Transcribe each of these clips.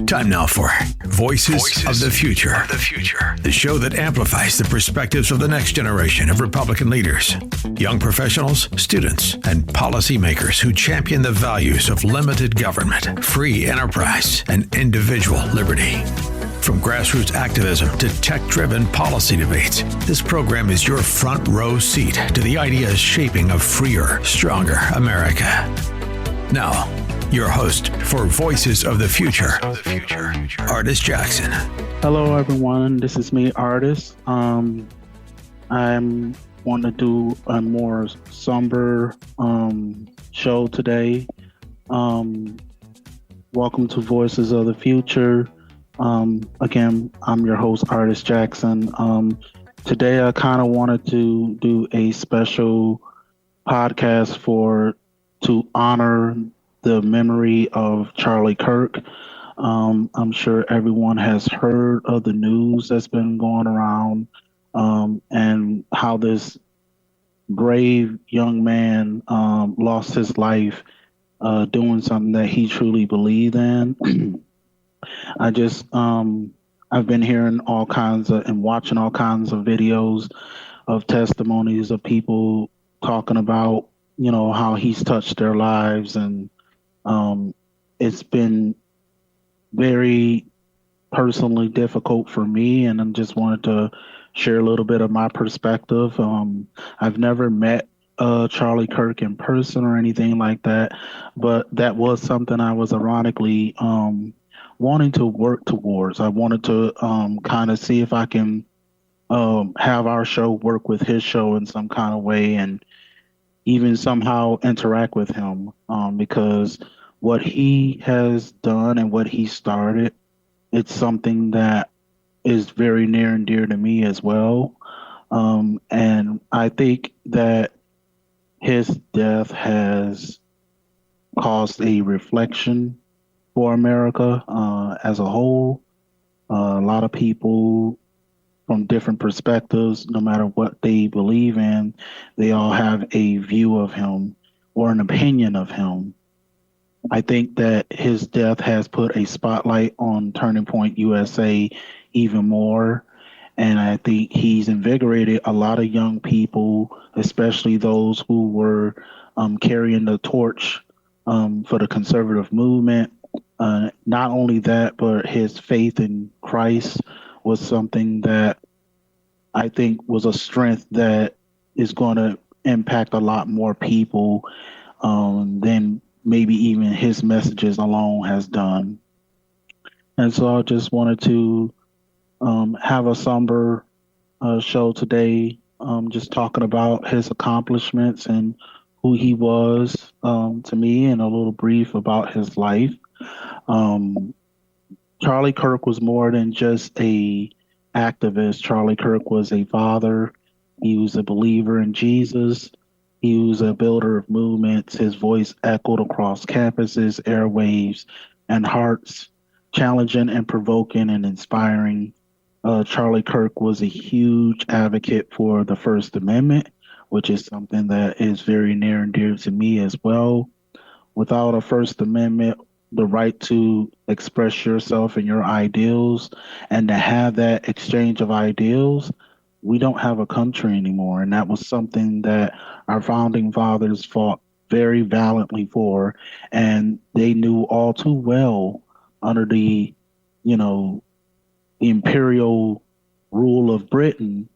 Time now for Voices of the Future, the show that amplifies the perspectives of the next generation of Republican leaders, young professionals, students, and policymakers who champion the values of limited government, free enterprise, and individual liberty. From grassroots activism to tech-driven policy debates, this program is your front row seat to the ideas shaping a freer, stronger America. Now, your host for Voices of the Future, Ardis Jackson. Hello, everyone. This is me, Ardis. I want to do a more somber show today. Welcome to Voices of the Future. Again, I'm your host, Ardis Jackson. Today, I kind of wanted to do a special podcast to honor the memory of Charlie Kirk. I'm sure everyone has heard of the news that's been going around and how this brave young man lost his life doing something that he truly believed in. I've been hearing all kinds of and watching all kinds of videos of testimonies of people talking about, how he's touched their lives, and it's been very personally difficult for me, and I just wanted to share a little bit of my perspective. I've never met Charlie Kirk in person or anything like that, but that was something I was ironically wanting to work towards. I wanted to kind of see if I can have our show work with his show in some kind of way, and even somehow interact with him, because what he has done and what he started, it's something that is very near and dear to me as well. And I think that his death has caused a reflection for America as a whole. A lot of people from different perspectives, no matter what they believe in, they all have a view of him or an opinion of him. I think that his death has put a spotlight on Turning Point USA even more. And I think he's invigorated a lot of young people, especially those who were carrying the torch for the conservative movement. Not only that, but his faith in Christ was something that I think was a strength that is going to impact a lot more people than maybe even his messages alone has done. And so I just wanted to have a somber show today, just talking about his accomplishments and who he was to me, and a little brief about his life. Charlie Kirk was more than just a activist. Charlie Kirk was a father. He was a believer in Jesus. He was a builder of movements. His voice echoed across campuses, airwaves, and hearts, challenging and provoking and inspiring. Charlie Kirk was a huge advocate for the First Amendment, which is something that is very near and dear to me as well. Without a First Amendment, the right to express yourself and your ideals, and to have that exchange of ideals, we don't have a country anymore. And that was something that our founding fathers fought very valiantly for. And they knew all too well under the, imperial rule of Britain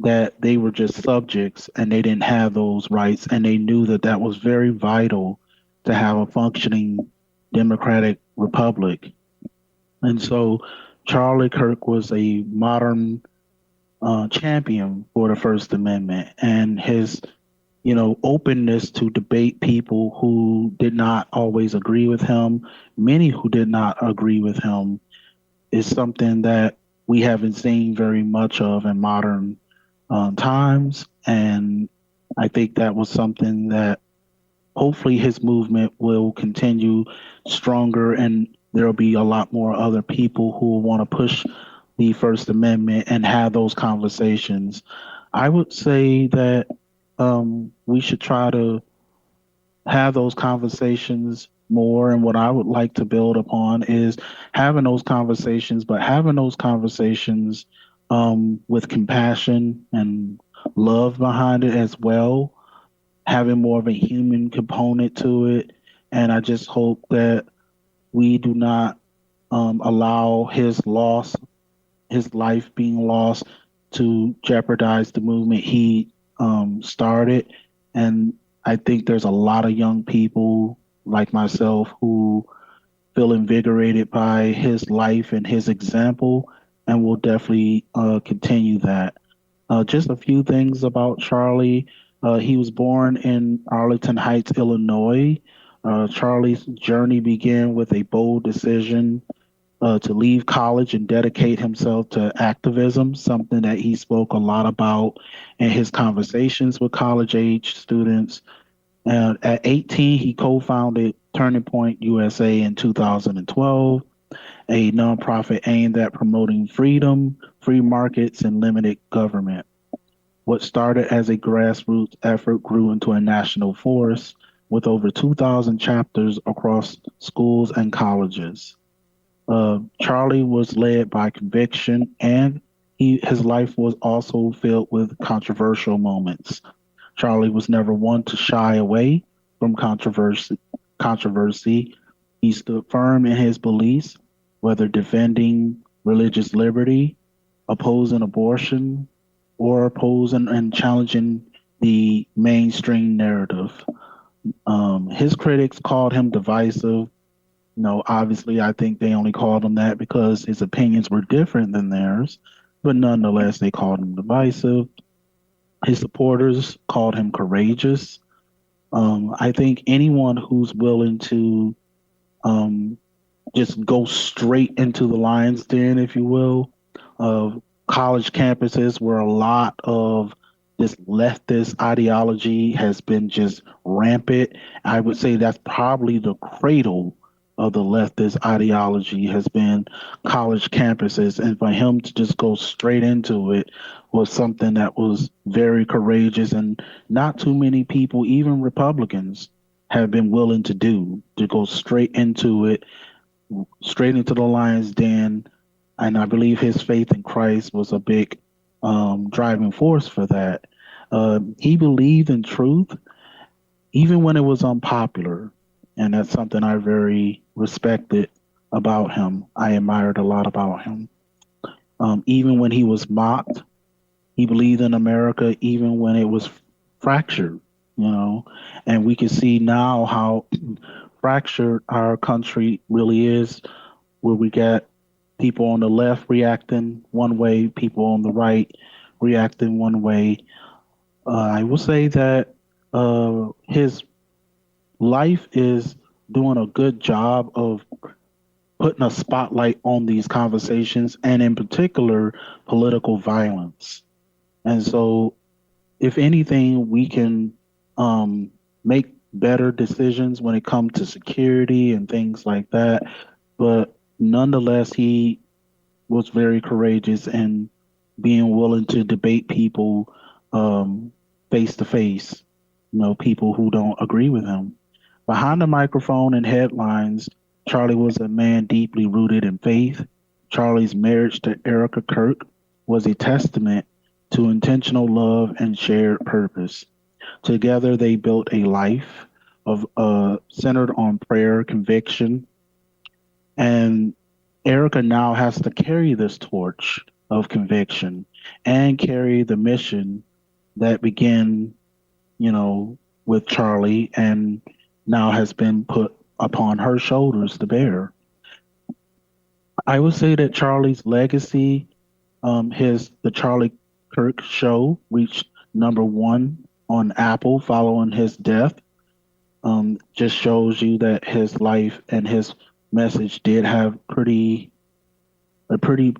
that they were just subjects and they didn't have those rights. And they knew that that was very vital to have a functioning democratic republic. And so Charlie Kirk was a modern champion for the First Amendment, and his, openness to debate people who did not always agree with him, many who did not agree with him, is something that we haven't seen very much of in modern times. And I think that was something that hopefully his movement will continue stronger, and there'll be a lot more other people who will want to push the First Amendment and have those conversations. I would say that we should try to have those conversations more and what I would like to build upon is having those conversations, but having those conversations with compassion and love behind it as well, having more of a human component to it. And I just hope that we do not allow his life being lost, to jeopardize the movement he started. And I think there's a lot of young people like myself who feel invigorated by his life and his example, and will definitely continue that. Just a few things about Charlie. He was born in Arlington Heights, Illinois. Charlie's journey began with a bold decision to leave college and dedicate himself to activism, something that he spoke a lot about in his conversations with college age students. And at 18, he co founded Turning Point USA in 2012, a nonprofit aimed at promoting freedom, free markets, and limited government. What started as a grassroots effort grew into a national force with over 2,000 chapters across schools and colleges. Charlie was led by conviction, and his life was also filled with controversial moments. Charlie was never one to shy away from controversy. He stood firm in his beliefs, whether defending religious liberty, opposing abortion, or opposing and challenging the mainstream narrative. His critics called him divisive. No, obviously, I think they only called him that because his opinions were different than theirs, but nonetheless, they called him divisive. His supporters called him courageous. I think anyone who's willing to um, just go straight into the lion's den, if you will, of college campuses where a lot of this leftist ideology has been just rampant. I would say that's probably the cradle of the leftist ideology has been college campuses. And for him to just go straight into it was something that was very courageous, and not too many people, even Republicans, have been willing to do, to go straight into it, straight into the lion's den. And I believe his faith in Christ was a big driving force for that. He believed in truth even when it was unpopular, and that's something I very respected about him. I admired a lot about him. Even when he was mocked, he believed in America, even when it was fractured, you know. And we can see now how fractured our country really is, where we got people on the left reacting one way, people on the right reacting one way. I will say that his life is doing a good job of putting a spotlight on these conversations, and in particular, political violence. And so, if anything, we can make better decisions when it comes to security and things like that. But nonetheless, he was very courageous in being willing to debate people face to face, people who don't agree with him. Behind the microphone and headlines, Charlie was a man deeply rooted in faith. Charlie's marriage to Erica Kirk was a testament to intentional love and shared purpose. Together, they built a life of centered on prayer, conviction, and Erica now has to carry this torch of conviction and carry the mission that began, with Charlie, and now has been put upon her shoulders to bear. I would say that Charlie's legacy, the Charlie Kirk Show, reached #1 on Apple following his death. Just shows you that his life and his message did have a pretty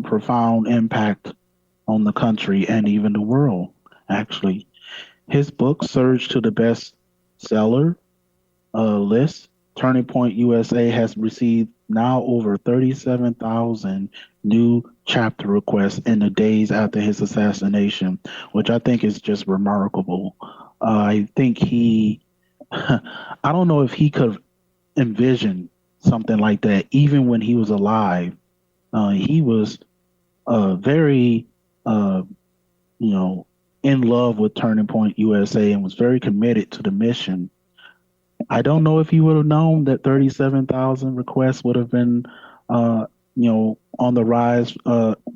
profound impact on the country and even the world. Actually, his book surged to the bestseller list. Turning Point USA has received now over 37,000 new chapter requests in the days after his assassination, which I think is just remarkable. I think I don't know if he could have envision something like that. Even when he was alive, he was very, uh, you know, in love with Turning Point USA and was very committed to the mission. I don't know if he would have known that 37,000 requests would have been, uh, on the rise,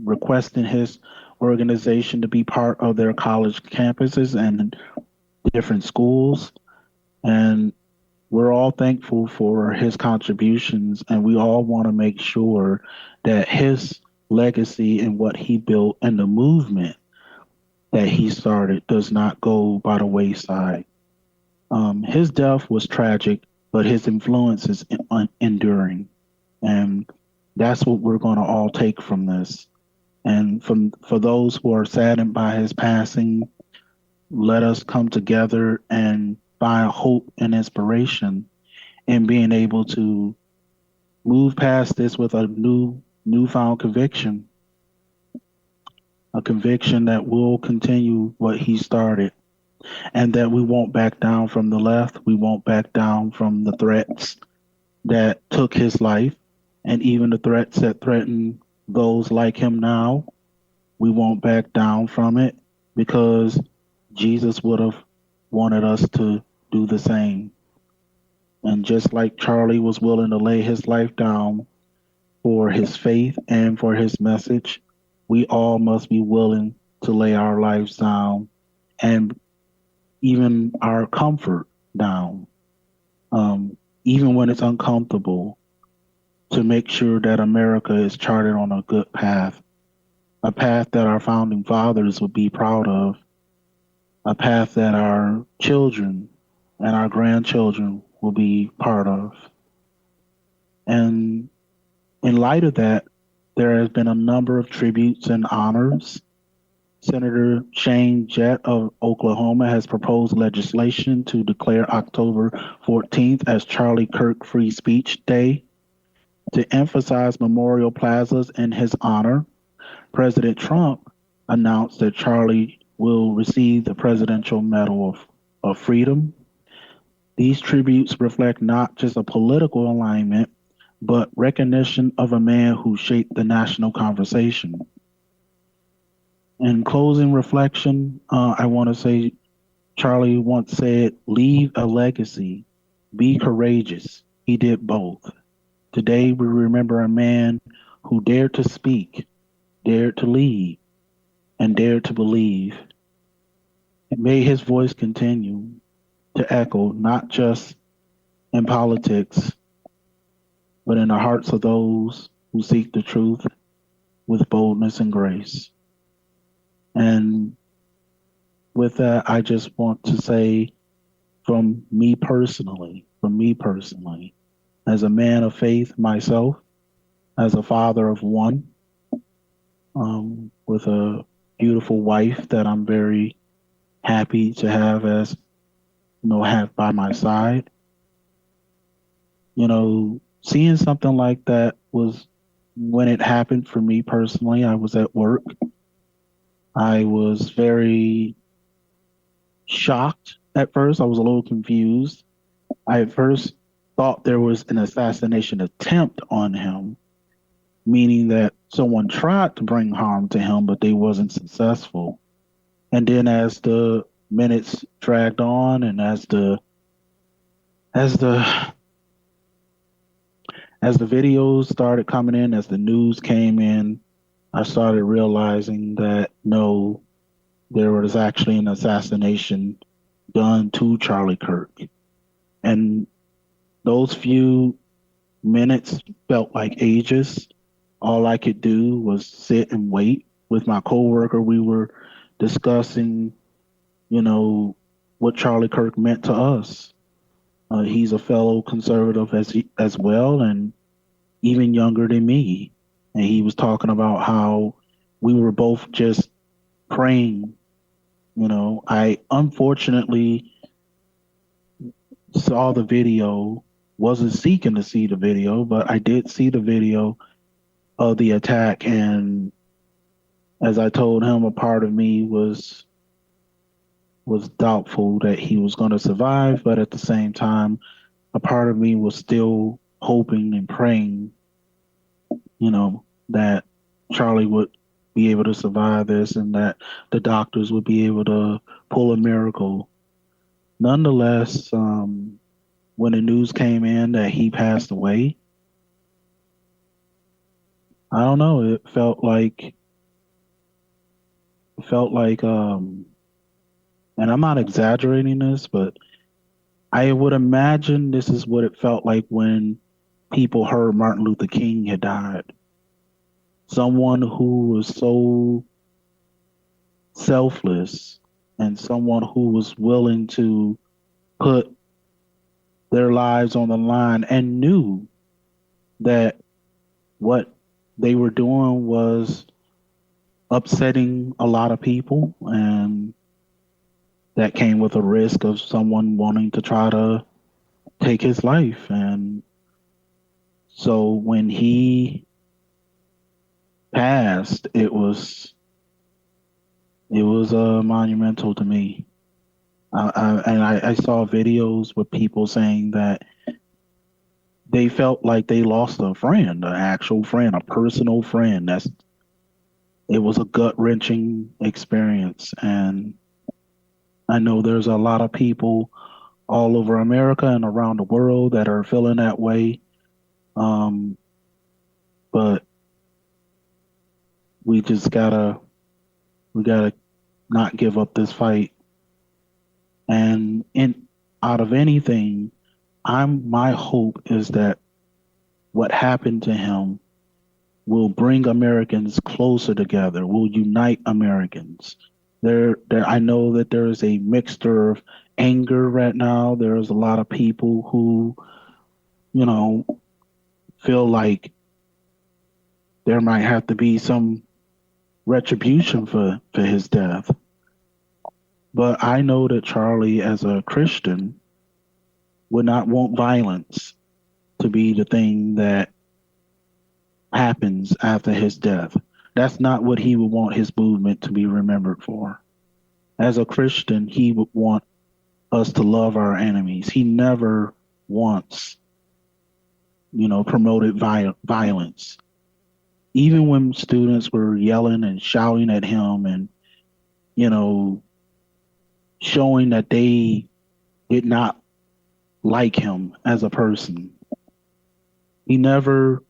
requesting his organization to be part of their college campuses and different schools. And we're all thankful for his contributions, and we all want to make sure that his legacy and what he built and the movement that he started does not go by the wayside. His death was tragic, but his influence is enduring. And that's what we're going to all take from this. And for those who are saddened by his passing, let us come together and find hope and inspiration in being able to move past this with a newfound conviction, a conviction that will continue what he started, and that we won't back down from the left. We won't back down from the threats that took his life, and even the threats that threaten those like him now. We won't back down from it because Jesus would have wanted us to do the same. And just like Charlie was willing to lay his life down for his faith and for his message, we all must be willing to lay our lives down and even our comfort down, even when it's uncomfortable, to make sure that America is charted on a good path, a path that our founding fathers would be proud of, a path that our children and our grandchildren will be part of. And in light of that, there has been a number of tributes and honors. Senator Shane Jett of Oklahoma has proposed legislation to declare October 14th as Charlie Kirk Free Speech Day. To emphasize memorial plazas in his honor, President Trump announced that Charlie will receive the Presidential Medal of Freedom. These tributes reflect not just a political alignment, but recognition of a man who shaped the national conversation. In closing reflection, I want to say Charlie once said, "Leave a legacy, be courageous." He did both. Today, we remember a man who dared to speak, dared to lead, and dared to believe. And may his voice continue to echo not just in politics, but in the hearts of those who seek the truth with boldness and grace. And with that, I just want to say from me personally, as a man of faith myself, as a father of one, with a beautiful wife that I'm very happy to have have by my side. Seeing something like that was, when it happened for me personally, I was at work. I was very shocked at first. I was a little confused. I at first thought there was an assassination attempt on him, meaning that someone tried to bring harm to him, but they wasn't successful. And then as the minutes dragged on and as the videos started coming in, as the news came in, I started realizing that no, there was actually an assassination done to Charlie Kirk. And those few minutes felt like ages. All I could do was sit and wait. With my coworker, we were discussing, what Charlie Kirk meant to us. He's a fellow conservative as well, and even younger than me. And he was talking about how we were both just praying. I unfortunately saw the video, wasn't seeking to see the video, but I did see the video of the attack. And as I told him, a part of me was doubtful that he was going to survive, but at the same time, a part of me was still hoping and praying, that Charlie would be able to survive this and that the doctors would be able to pull a miracle. Nonetheless, when the news came in that he passed away, I don't know, it felt like, and I'm not exaggerating this, but I would imagine this is what it felt like when people heard Martin Luther King had died. Someone who was so selfless and someone who was willing to put their lives on the line and knew that what they were doing was upsetting a lot of people, and that came with a risk of someone wanting to try to take his life. And so when he passed, it was monumental to me. I saw videos with people saying that they felt like they lost a friend, an actual friend, a personal friend. It was a gut wrenching experience, and I know there's a lot of people all over America and around the world that are feeling that way. Um, but we just we gotta not give up this fight. And in out of anything, my hope is that what happened to him will bring Americans closer together, will unite Americans. I know that there is a mixture of anger right now. There's a lot of people who, you know, feel like there might have to be some retribution for his death. But I know that Charlie, as a Christian, would not want violence to be the thing that happens after his death. That's not what he would want his movement to be remembered for. As a Christian, he would want us to love our enemies. He never once, promoted violence. Even when students were yelling and shouting at him and, you know, showing that they did not like him as a person, he never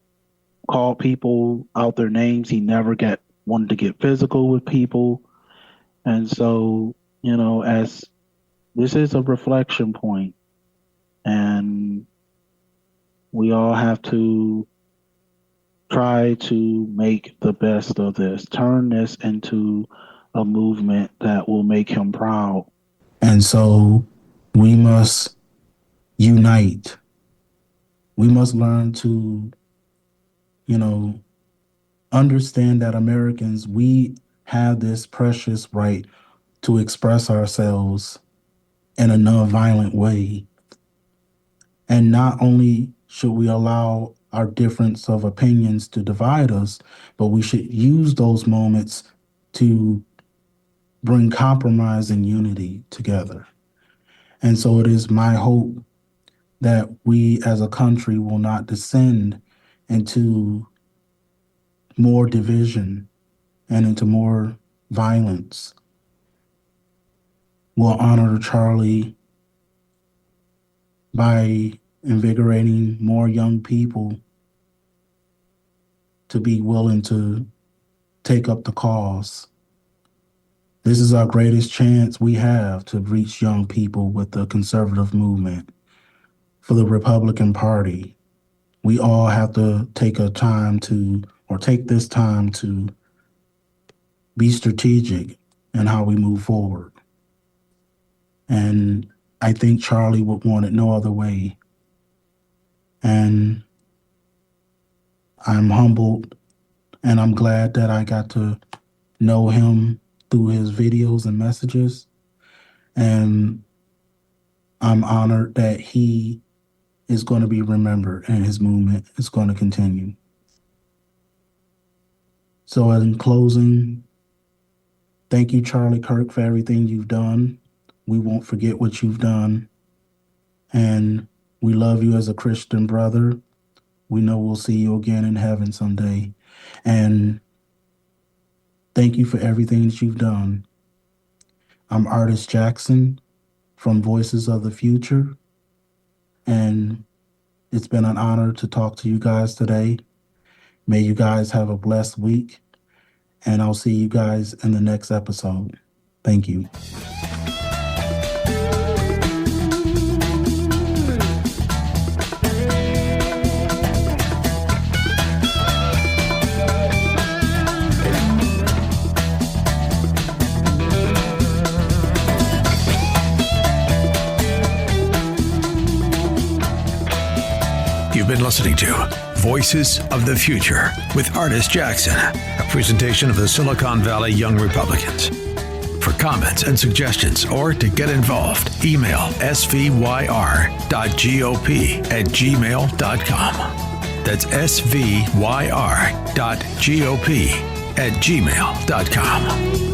called people out their names. He never wanted to get physical with people. And so, as this is a reflection point, and we all have to try to make the best of this, turn this into a movement that will make him proud. And so we must unite. We must learn to, you know, understand that Americans, we have this precious right to express ourselves in a non-violent way. And not only should we allow our difference of opinions to divide us, but we should use those moments to bring compromise and unity together. And so it is my hope that we as a country will not descend into more division and into more violence. We'll honor Charlie by invigorating more young people to be willing to take up the cause. This is our greatest chance we have to reach young people with the conservative movement. For the Republican Party, we all have to take this time to be strategic in how we move forward. And I think Charlie would want it no other way. And I'm humbled and I'm glad that I got to know him through his videos and messages. And I'm honored that he is going to be remembered and his movement is going to continue. So in closing, thank you, Charlie Kirk, for everything you've done. We won't forget what you've done. And We love you as a Christian brother. We know we'll see you again in heaven someday. And thank you for everything that you've done. I'm Ardis Jackson from Voices of the Future, and it's been an honor to talk to you guys today. May you guys have a blessed week, and I'll see you guys in the next episode. Thank you. You've been listening to Voices of the Future with Ardis Jackson, a presentation of the Silicon Valley Young Republicans. For comments and suggestions or to get involved, email svyr.gop@gmail.com. That's svyr.gop@gmail.com.